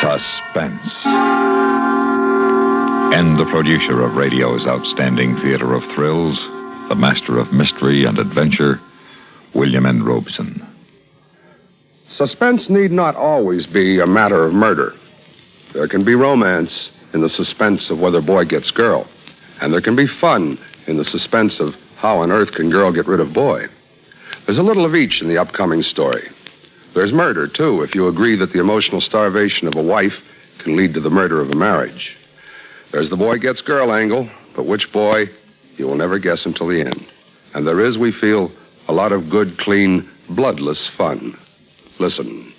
Suspense. And the producer of radio's outstanding theater of thrills, the master of mystery and adventure, William N. Robeson. Suspense need not always be a matter of murder. There can be romance in the suspense of whether boy gets girl. And there can be fun in the suspense of how on earth can girl get rid of boy. There's a little of each in the upcoming story. There's murder, too, if you agree that the emotional starvation of a wife can lead to the murder of a marriage. There's the boy gets girl angle, but which boy, you will never guess until the end. And there is, we feel, a lot of good, clean, bloodless fun. Listen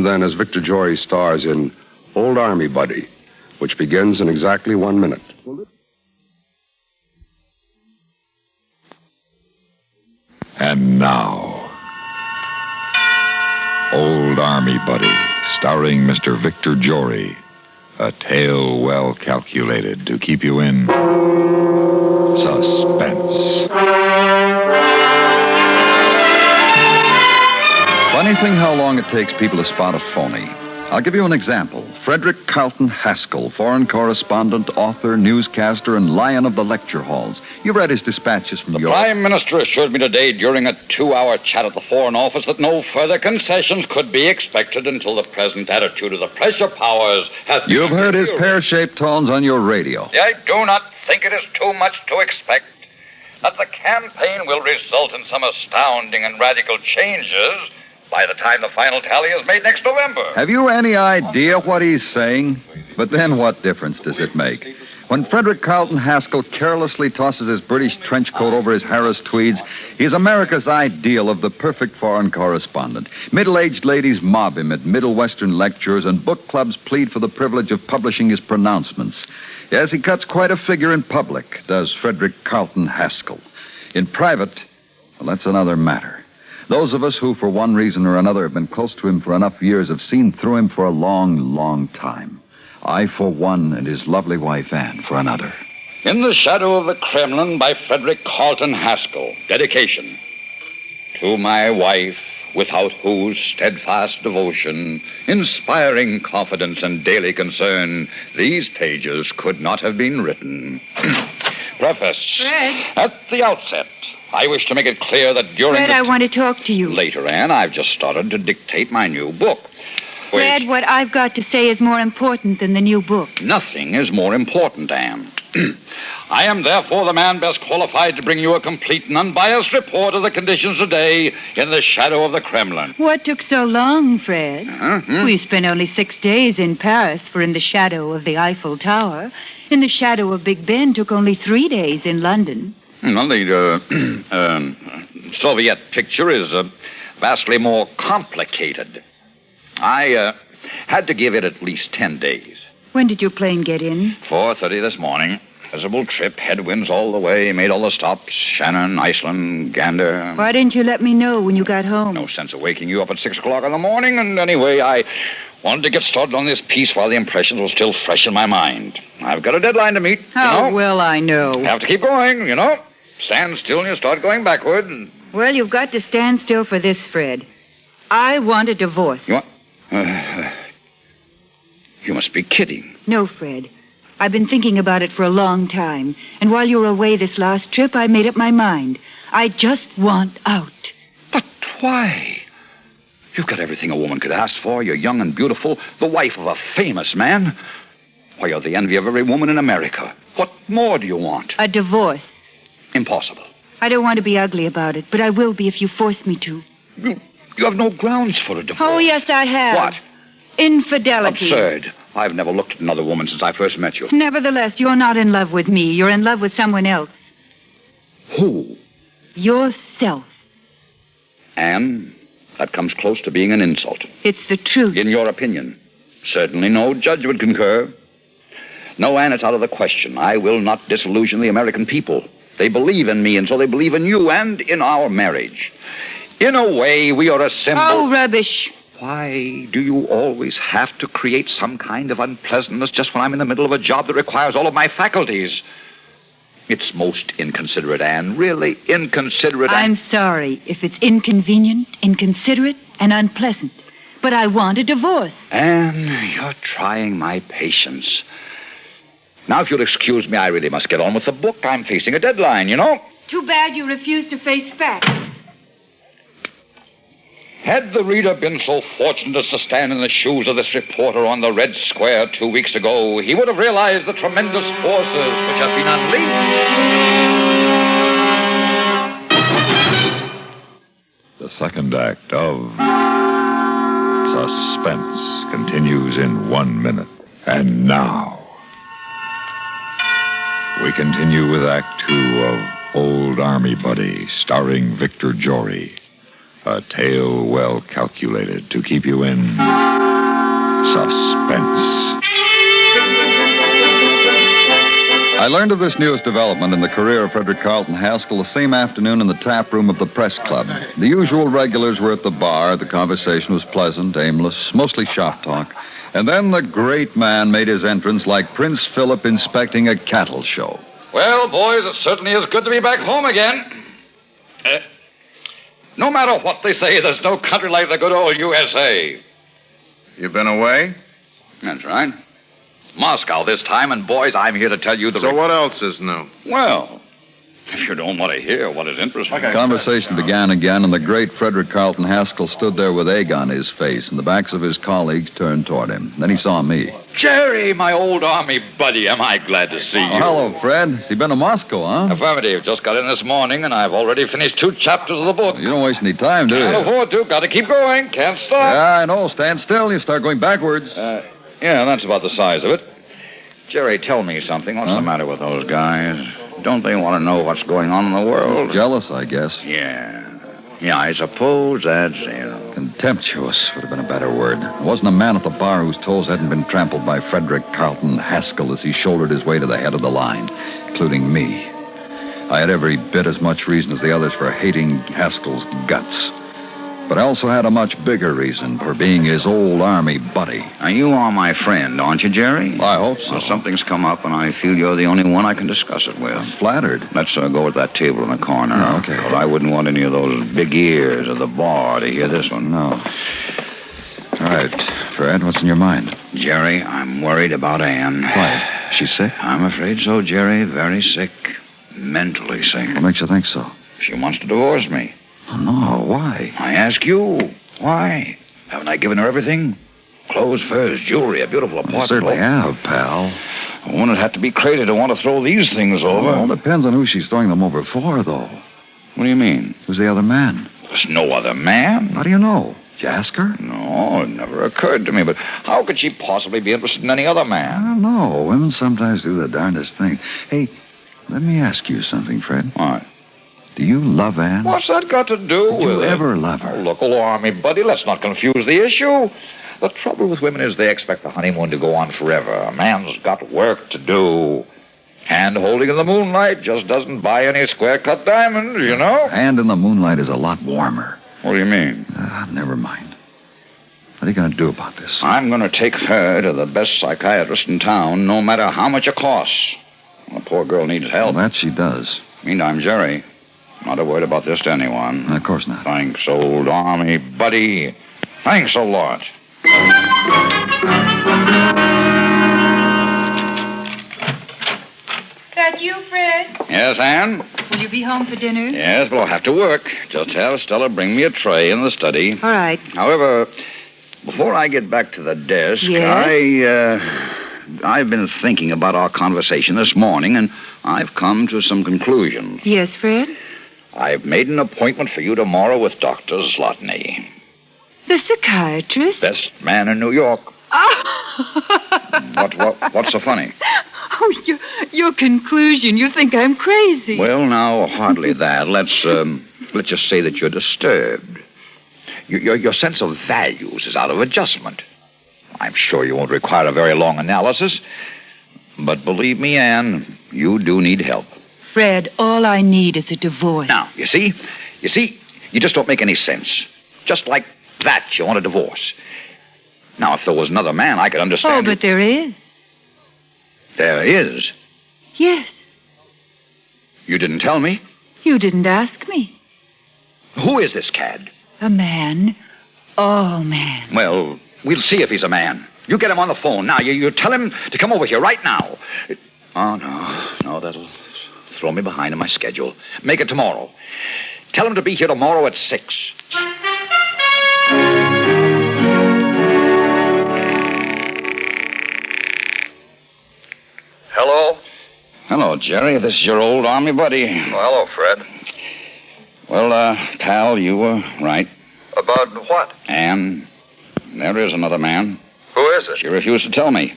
then as Victor Jory stars in Old Army Buddy, which begins in exactly 1 minute. And now, Old Army Buddy, starring Mr. Victor Jory. A tale well calculated to keep you in suspense. Funny thing how long it takes people to spot a phony. I'll give you an example. Frederick Carlton Haskell, foreign correspondent, author, newscaster, and lion of the lecture halls. You read his dispatches from New York. The Prime Minister assured me today during a 2-hour chat at the Foreign Office that no further concessions could be expected until the present attitude of the pressure powers has been... You've heard his pear-shaped tones on your radio. I do not think it is too much to expect that the campaign will result in some astounding and radical changes by the time the final tally is made next November. Have you any idea what he's saying? But then what difference does it make? When Frederick Carlton Haskell carelessly tosses his British trench coat over his Harris tweeds, he's America's ideal of the perfect foreign correspondent. Middle-aged ladies mob him at Middle Western lectures, and book clubs plead for the privilege of publishing his pronouncements. Yes, he cuts quite a figure in public, does Frederick Carlton Haskell. In private, well, that's another matter. Those of us who, for one reason or another, have been close to him for enough years have seen through him for a long, long time. I, for one, and his lovely wife, Anne, for another. In the Shadow of the Kremlin by Frederick Carlton Haskell. Dedication. To my wife, without whose steadfast devotion, inspiring confidence and daily concern, these pages could not have been written. Preface. Fred. At the outset, I wish to make it clear that during Fred, I want to talk to you. Later, Anne, I've just started to dictate my new book. Fred, what I've got to say is more important than the new book. Nothing is more important, Anne. I am therefore the man best qualified to bring you a complete and unbiased report of the conditions today in the Shadow of the Kremlin. What took so long, Fred? We spent only 6 days in Paris for In the Shadow of the Eiffel Tower. In the Shadow of Big Ben took only 3 days in London. Well, the Soviet picture is vastly more complicated. I had to give it at least 10 days. When did your plane get in? 4:30 this morning. Visible trip, headwinds all the way, made all the stops. Shannon, Iceland, Gander. Why didn't you let me know when you got home? No sense of waking you up at 6 o'clock in the morning, and anyway, I wanted to get started on this piece while the impressions were still fresh in my mind. I've got a deadline to meet, How well I know. Have to keep going, Stand still and you start going backward. Well, you've got to stand still for this, Fred. I want a divorce. You want... you must be kidding. No, Fred. I've been thinking about it for a long time. And while you were away this last trip, I made up my mind. I just want out. But why? You've got everything a woman could ask for. You're young and beautiful, the wife of a famous man. Why, you're the envy of every woman in America. What more do you want? A divorce. Impossible. I don't want to be ugly about it, but I will be if you force me to. You have no grounds for a divorce. Oh, yes, I have. What? Infidelity. Absurd. I've never looked at another woman since I first met you. Nevertheless, you're not in love with me. You're in love with someone else. Who? Yourself. Anne, that comes close to being an insult. It's the truth. In your opinion. Certainly no judge would concur. No, Anne, it's out of the question. I will not disillusion the American people. They believe in me, and so they believe in you and in our marriage. In a way, we are a symbol... Oh, rubbish. Why do you always have to create some kind of unpleasantness just when I'm in the middle of a job that requires all of my faculties? It's most inconsiderate, Anne. Really inconsiderate. I'm sorry if it's inconvenient, inconsiderate, and unpleasant. But I want a divorce. Anne, you're trying my patience. Now, if you'll excuse me, I really must get on with the book. I'm facing a deadline, you know. Too bad you refuse to face facts. Had the reader been so fortunate as to stand in the shoes of this reporter on the Red Square 2 weeks ago, he would have realized the tremendous forces which have been unleashed. The second act of Suspense continues in 1 minute. And now, we continue with Act 2 of Old Army Buddy, starring Victor Jory. A tale well calculated to keep you in suspense. I learned of this newest development in the career of Frederick Carlton Haskell the same afternoon in the tap room of the press club. The usual regulars were at the bar. The conversation was pleasant, aimless, mostly shop talk. And then the great man made his entrance like Prince Philip inspecting a cattle show. Well, boys, it certainly is good to be back home again. No matter what they say, there's no country like the good old USA. You been away? That's right. Moscow this time, and boys, I'm here to tell you the... So what else is new? Well, if you don't want to hear what is interesting... The conversation began again, and the great Frederick Carlton Haskell stood there with egg on his face, and the backs of his colleagues turned toward him. Then he saw me. Jerry, my old army buddy, am I glad to see you. Hello, Fred. Has he been to Moscow, huh? Affirmative. Just got in this morning, and I've already finished 2 chapters of the book. You don't waste any time, do you? Can't afford to. Got to keep going. Can't stop. Yeah, I know. Stand still. You start going backwards. Yeah, that's about the size of it. Jerry, tell me something. What's the matter with those guys? Don't they want to know what's going on in the world? Jealous, I guess. Yeah, I suppose that's... Contemptuous would have been a better word. There wasn't a man at the bar whose toes hadn't been trampled by Frederick Carlton Haskell as he shouldered his way to the head of the line, including me. I had every bit as much reason as the others for hating Haskell's guts. But I also had a much bigger reason for being his old army buddy. Now, you are my friend, aren't you, Jerry? I hope so. Well, something's come up, and I feel you're the only one I can discuss it with. I'm flattered. Let's go with that table in the corner. Oh, okay. Because I wouldn't want any of those big ears at the bar to hear this one. No. All right, Fred, what's in your mind? Jerry, I'm worried about Anne. Why? She's sick? I'm afraid so, Jerry. Very sick. Mentally sick. What makes you think so? She wants to divorce me. Oh, no, why? I ask you, why? Haven't I given her everything? Clothes, furs, jewelry, a beautiful apartment. You certainly have, pal. A woman would have to be crazy to want to throw these things over. Well, depends on who she's throwing them over for, though. What do you mean? Who's the other man? There's no other man. How do you know? Did you ask her? No, it never occurred to me. But how could she possibly be interested in any other I man? don't know. Women sometimes do the darndest thing. Hey, let me ask you something, Fred. What? Do you love Anne? What's that got to do with Did you it? ever love her? Oh, look, old army buddy, let's not confuse the issue. The trouble with women is they expect the honeymoon to go on forever. A man's got work to do. Hand holding in the moonlight just doesn't buy any square-cut diamonds, you know? Hand in the moonlight is a lot warmer. What do you mean? Never mind. What are you going to do about this? I'm going to take her to the best psychiatrist in town, no matter how much it costs. The poor girl needs help. Well, that she does. Meantime, Jerry, not a word about this to anyone. Of course not. Thanks, old army buddy. Thanks a lot. That you, Fred? Yes, Anne? Will you be home for dinner? Yes, but I'll have to work. Just have Stella bring me a tray in the study. All right. However, before I get back to the desk, Yes? I've been thinking about our conversation this morning, and I've come to some conclusions. Yes, Fred? I've made an appointment for you tomorrow with Dr. Zlotny. The psychiatrist? Best man in New York. What's so funny? Oh, your conclusion. You think I'm crazy. Well, now, hardly that. Let's just say that you're disturbed. Your sense of values is out of adjustment. I'm sure you won't require a very long analysis, but believe me, Anne, you do need help. Fred, all I need is a divorce. Now, you see, you just don't make any sense. Just like that, you want a divorce. Now, if there was another man, I could understand. Oh, but there is. There is? Yes. You didn't tell me? You didn't ask me. Who is this cad? A man Oh, man. Well, we'll see if he's a man. You get him on the phone now. You tell him to come over here right now. Oh, no, that'll throw me behind in my schedule. Make it tomorrow. Tell him to be here tomorrow at 6. Hello? Hello, Jerry. This is your old army buddy. Well, hello, Fred. Well, pal, you were right. About what? And there is another man. Who is it? She refused to tell me.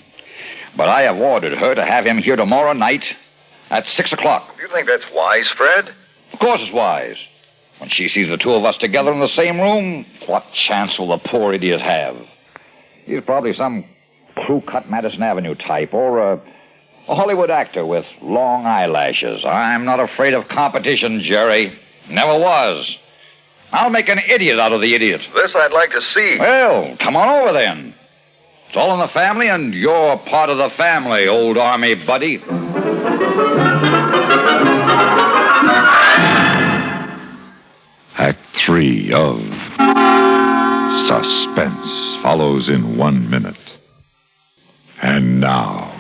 But I have ordered her to have him here tomorrow night at 6 o'clock. You think that's wise, Fred? Of course it's wise. When she sees the two of us together in the same room, what chance will the poor idiot have? He's probably some crew-cut Madison Avenue type, or a Hollywood actor with long eyelashes. I'm not afraid of competition, Jerry. Never was. I'll make an idiot out of the idiot. This I'd like to see. Well, come on over then. It's all in the family, and you're part of the family, old army buddy. Act 3 of Suspense follows in 1 minute. And now,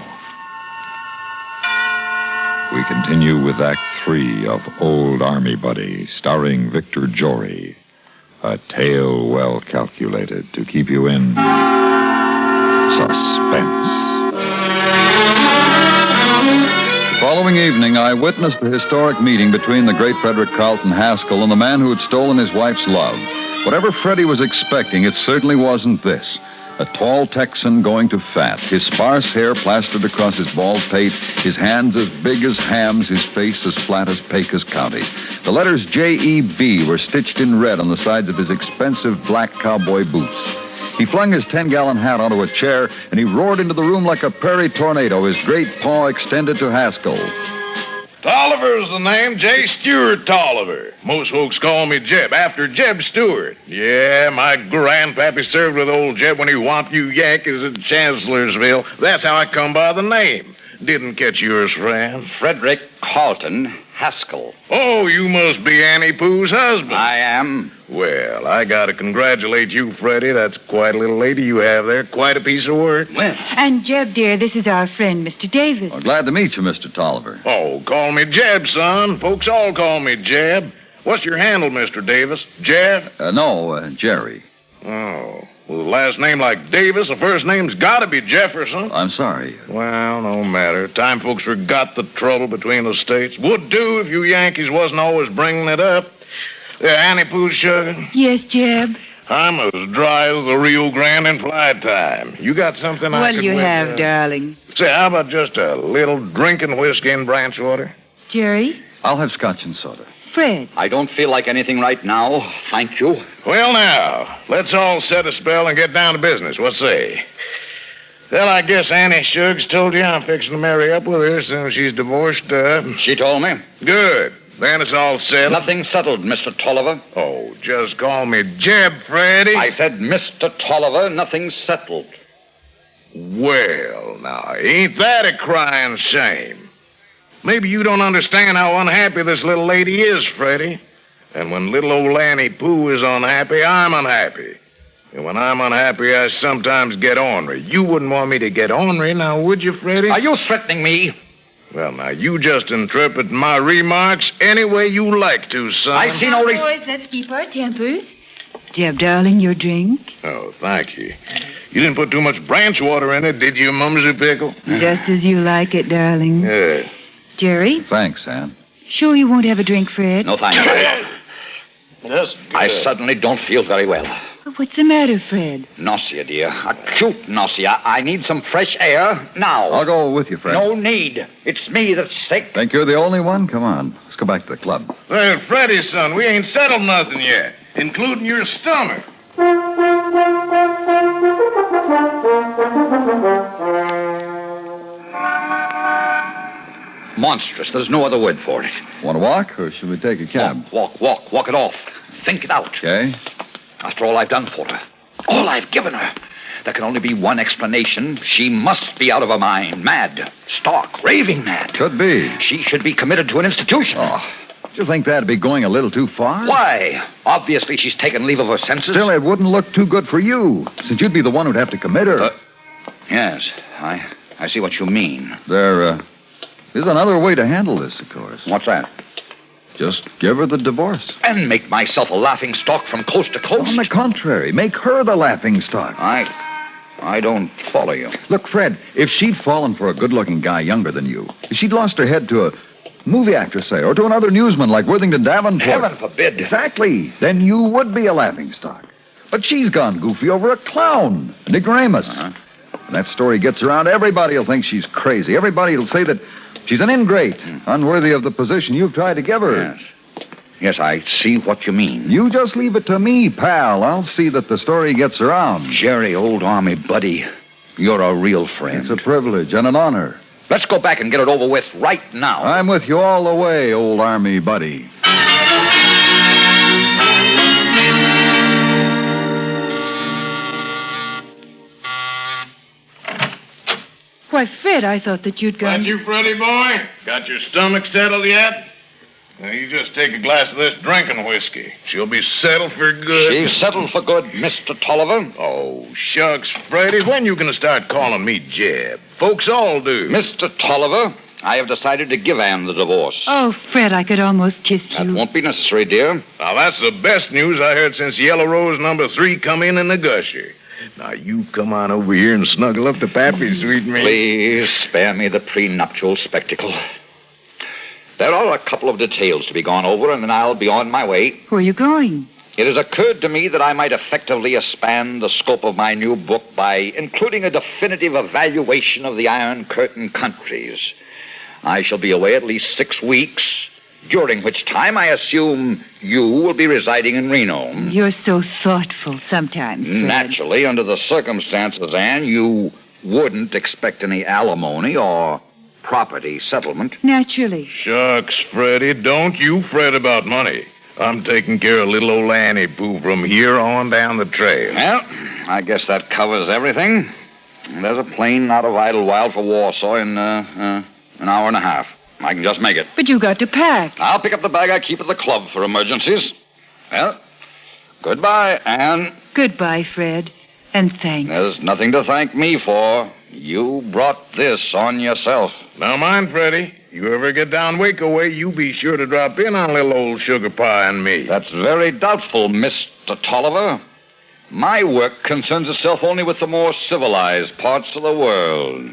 we continue with Act 3 of Old Army Buddy, starring Victor Jory. A tale well calculated to keep you in suspense. The following evening, I witnessed the historic meeting between the great Frederick Carlton Haskell and the man who had stolen his wife's love. Whatever Freddie was expecting, it certainly wasn't this. A tall Texan going to fat, his sparse hair plastered across his bald pate, his hands as big as hams, his face as flat as Pecos County. The letters J.E.B. were stitched in red on the sides of his expensive black cowboy boots. He flung his 10-gallon hat onto a chair, and he roared into the room like a prairie tornado, his great paw extended to Haskell. Tolliver's the name, J. Stewart Tolliver. Most folks call me Jeb, after Jeb Stewart. Yeah, my grandpappy served with old Jeb when he whomped you Yankees at Chancellorsville. That's how I come by the name. Didn't catch yours, friend. Frederick Carlton Haskell. Oh, you must be Annie Pooh's husband. I am. Well, I gotta congratulate you, Freddie. That's quite a little lady you have there. Quite a piece of work. Well, And Jeb, dear, this is our friend, Mr. Davis. Well, glad to meet you, Mr. Tolliver. Oh, call me Jeb, son. Folks all call me Jeb. What's your handle, Mr. Davis? Jeb? No, Jerry. Oh, well, the last name like Davis, the first name's gotta be Jefferson. I'm sorry. Well, no matter. Time folks forgot the trouble between the states. Would do if you Yankees wasn't always bringing it up. Annie Pooh's sugar? Yes, Jeb. I'm as dry as the Rio Grande in flight time. You got something I What'll could you with, have, darling? Say, how about just a little drinking whiskey and branch water? Jerry? I'll have scotch and soda. Fred? I don't feel like anything right now. Thank you. Well, now, let's all set a spell and get down to business. What say? Well, I guess Annie Suggs told you I'm fixing to marry up with her as soon as she's divorced up. She told me. Good. Then it's all settled. Nothing settled, Mr. Tolliver. Oh, just call me Jeb, Freddie. I said, Mr. Tolliver, nothing settled. Well, now, ain't that a crying shame? Maybe you don't understand how unhappy this little lady is, Freddie. And when little old Annie Pooh is unhappy, I'm unhappy. And when I'm unhappy, I sometimes get ornery. You wouldn't want me to get ornery, now would you, Freddie? Are you threatening me? Well, now, you just interpret my remarks any way you like to, son. I see no reason. Boys, let's keep our tempers. Jeb, darling, your drink. Oh, thank you. You didn't put too much branch water in it, did you, Mumsy Pickle? Just as you like it, darling. Yeah. Jerry? Thanks, Ann. Sure you won't have a drink, Fred? No, thank you. Yes, I suddenly don't feel very well. What's the matter, Fred? Nausea, dear. Acute nausea. I need some fresh air now. I'll go with you, Fred. No need. It's me that's sick. Think you're the only one? Come on. Let's go back to the club. Well, Freddie, son, we ain't settled nothing yet, including your stomach. Monstrous. There's no other word for it. Want to walk, or should we take a cab? Walk it off. Think it out. Okay. After all I've done for her, all I've given her, there can only be one explanation. She must be out of her mind. Mad. Stark. Raving mad. Could be. She should be committed to an institution. Oh, Do you think that'd be going a little too far? Why? Obviously, she's taken leave of her senses. Still, it wouldn't look too good for you, since you'd be the one who'd have to commit her. Yes, I see what you mean. There is another way to handle this, of course. What's that? Just give her the divorce. And make myself a laughingstock from coast to coast? On the contrary, make her the laughingstock. I don't follow you. Look, Fred, if she'd fallen for a good-looking guy younger than you, if she'd lost her head to a movie actress, say, or to another newsman like Worthington Davenport... Heaven forbid. Exactly. Then you would be a laughingstock. But she's gone goofy over a clown, an ignoramus. When that story gets around, everybody will think she's crazy. Everybody will say that she's an ingrate, unworthy of the position you've tried to give her. Yes, I see what you mean. You just leave it to me, pal. I'll see that the story gets around. Jerry, old army buddy, you're a real friend. It's a privilege and an honor. Let's go back and get it over with right now. I'm with you all the way, old army buddy. Why, Fred, I thought that you'd gone... Got you, Freddie boy? Got your stomach settled yet? Now, you just take a glass of this drinking whiskey. She'll be settled for good. She's settled for good, Mr. Tolliver. Oh, shucks, Freddie. When you gonna start calling me Jeb? Folks all do. Mr. Tolliver, I have decided to give Anne the divorce. Oh, Fred, I could almost kiss you. That won't be necessary, dear. Now, that's the best news I heard since Yellow Rose number 3 come in the gusher. Now, you come on over here and snuggle up to Pappy, sweet me. Please spare me the prenuptial spectacle. There are a couple of details to be gone over, and then I'll be on my way. Where are you going? It has occurred to me that I might effectively expand the scope of my new book by including a definitive evaluation of the Iron Curtain countries. I shall be away at least 6 weeks, during which time I assume you will be residing in Reno. You're so thoughtful sometimes, Fred. Naturally, under the circumstances, Anne, you wouldn't expect any alimony or property settlement. Naturally. Shucks, Freddie, don't you fret about money. I'm taking care of little old Annie Pooh from here on down the trail. Well, I guess that covers everything. There's a plane out of Idlewild for Warsaw in an hour and a half. I can just make it. But you got to pack. I'll pick up the bag I keep at the club for emergencies. Well, goodbye, Anne. Goodbye, Fred. And thanks. There's nothing to thank me for. You brought this on yourself. Now, mind, Freddie, you ever get down Waco way, you be sure to drop in on little old Sugar Pie and me. That's very doubtful, Mr. Tolliver. My work concerns itself only with the more civilized parts of the world.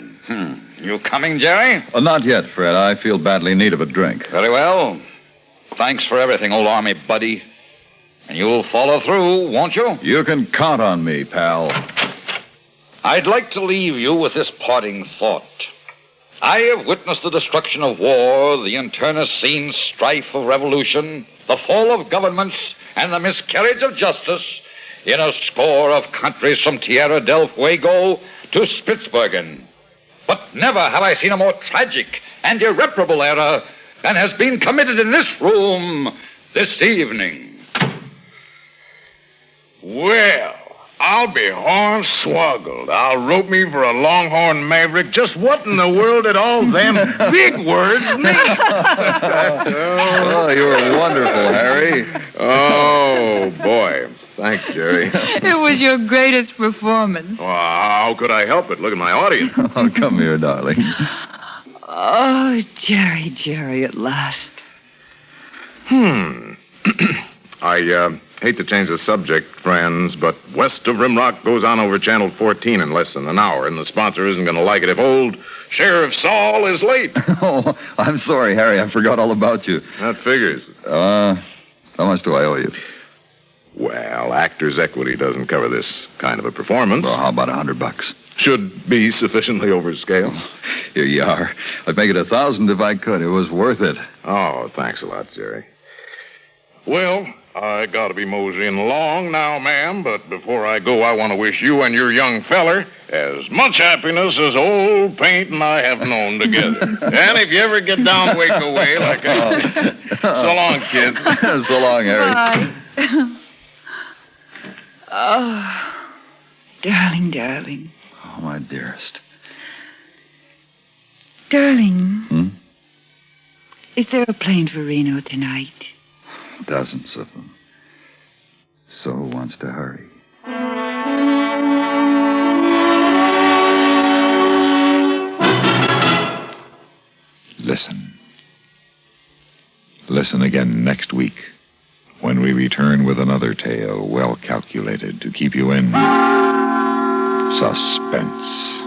You coming, Jerry? Not yet, Fred. I feel badly in need of a drink. Very well. Thanks for everything, old army buddy. And you'll follow through, won't you? You can count on me, pal. I'd like to leave you with this parting thought. I have witnessed the destruction of war, the internecine strife of revolution, the fall of governments, and the miscarriage of justice in a score of countries from Tierra del Fuego to Spitsbergen. But never have I seen a more tragic and irreparable error than has been committed in this room this evening. Well, I'll be horn-swoggled. I'll rope me for a longhorn maverick. Just what in the world did all them big words mean? Oh, you were wonderful, Harry. Oh, boy. Thanks, Jerry. It was your greatest performance. Well, how could I help it? Look at my audience. Oh, come here, darling. Oh, Jerry, at last. I hate to change the subject, friends, but West of Rimrock goes on over Channel 14 in less than an hour, and the sponsor isn't going to like it if old Sheriff Saul is late. Oh, I'm sorry, Harry. I forgot all about you. That figures. How much do I owe you? Well, Actors' Equity doesn't cover this kind of a performance. Well, how about $100? Should be sufficiently over scale. Here you are. I'd make it 1,000 if I could. It was worth it. Oh, thanks a lot, Jerry. Well, I gotta be moseying along now, ma'am, but before I go, I want to wish you and your young feller as much happiness as old Paint and I have known together. And if you ever get down Waco way, like I... So long, kids. So long, Harry. Bye. Oh, darling. Oh, my dearest. Darling, Is there a plane for Reno tonight? Dozens of them. So who wants to hurry? Listen. Listen again next week when we return with another tale well calculated to keep you in suspense.